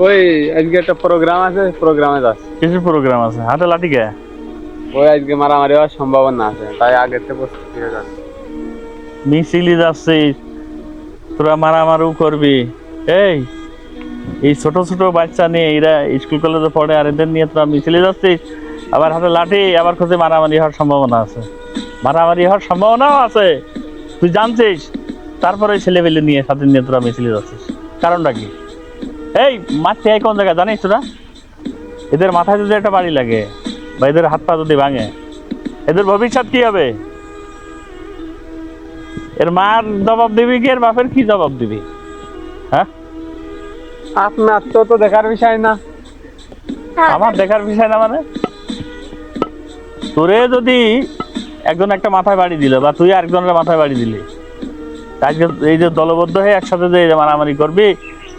ওই আজকে একটা প্রোগ্রাম আছে, প্রোগ্রামে যাচ্ছে। কিছু প্রোগ্রাম আছে, হাতে লাঠি কে? ওই আজকে মারামারি হওয়ার সম্ভাবনা আছে, তাই আগের থেকে প্রস্তুতি হয়ে যাচ্ছে। মিছিলি যাচ্ছিস, তোরা মারামারিও করবি। এই এই ছোট ছোট বাচ্চা নিয়ে, এরা স্কুল কলেজে পড়ে, আর এদের নিয়ে তোরা মিছিলে যাচ্ছিস, আবার হাতে লাঠি, আবার খোঁজে মারামারি হওয়ার সম্ভাবনা আছে। মারামারি হওয়ার সম্ভাবনাও আছে, তুই জানছিস। তারপরে ছেলেপেলে নিয়ে সাথে নিয়ে তোরা মিছিলে যাচ্ছিস, কারণটা কি? এই মারতে হয় কোন জায়গায় জানিস তোরা? এদের মাথায় যদি একটা বাড়ি লাগে বা এদের হাত পা যদি ভাঙে, এদের ভবিষ্যৎ কি হবে? এর মার জবাব দিবি কি, এর বাপের কি জবাব দিবি? হ্যাঁ, আপনার তো দেখার বিষয় না। আমার দেখার বিষয় না মানে? তোরে যদি একজন একটা মাথায় বাড়ি দিল, বা তুই আরেকজনের মাথায় বাড়ি দিলি, আজকে এই যে দলবদ্ধ হয়ে একসাথে যে মারামারি করবি,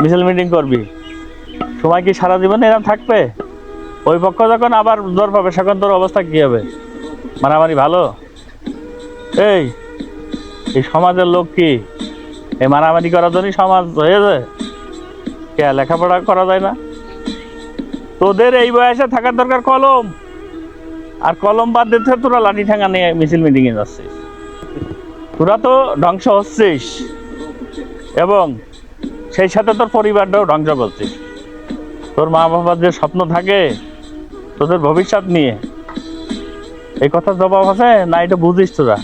মিছিল মিটিং করবি, সময় কি সারা জীবন এরকম থাকবে? ওই পক্ষ যখন আবার জোর পাবে, সেখন তোর অবস্থা কি হবে? মারামারি ভালো? এই এই সমাজের লোক কি এই মারামারি করার জন্যই সমাজ হয়েছে? কে লেখাপড়া করা যায় না? তোদের এই বয়সে থাকার দরকার কলম, আর কলম বাদ দিতে তোরা লাঠি ঠেঙ্গা নিয়ে মিছিল মিটিং এ যাচ্ছিস। তোরা তো ধ্বংস হচ্ছিস, এবং সেই সাথে তোর পরিবারটাও ধ্বংস করছিস। তোর মা বাবার যে স্বপ্ন থাকে তোদের ভবিষ্যৎ নিয়ে, এই কথার জবাব আছে না? এটা বুঝিস তোরা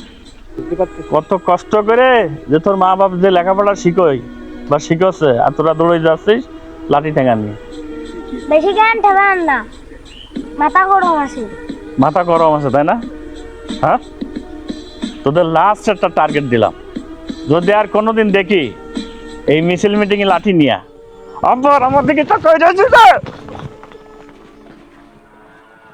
কত কষ্ট করে যে তোর মা বাপ যে লেখাপড়া শিখোই বা শিখছে, আর তোরা দৌড়ে যাচ্ছিস লাঠি ঠেঙ্গা নিয়ে। বেশি জ্ঞান ঠেকান না, মাথা গরম আছে। মাথা গরম আছে তাই না? হ্যাঁ, তোদের লাস্ট একটা টার্গেট দিলাম, যদি আর কোনোদিন দেখি এই মিছিল মিটিং এ লাঠি নিয়া আবার আমার দিকে তাকাই যাচ্ছিস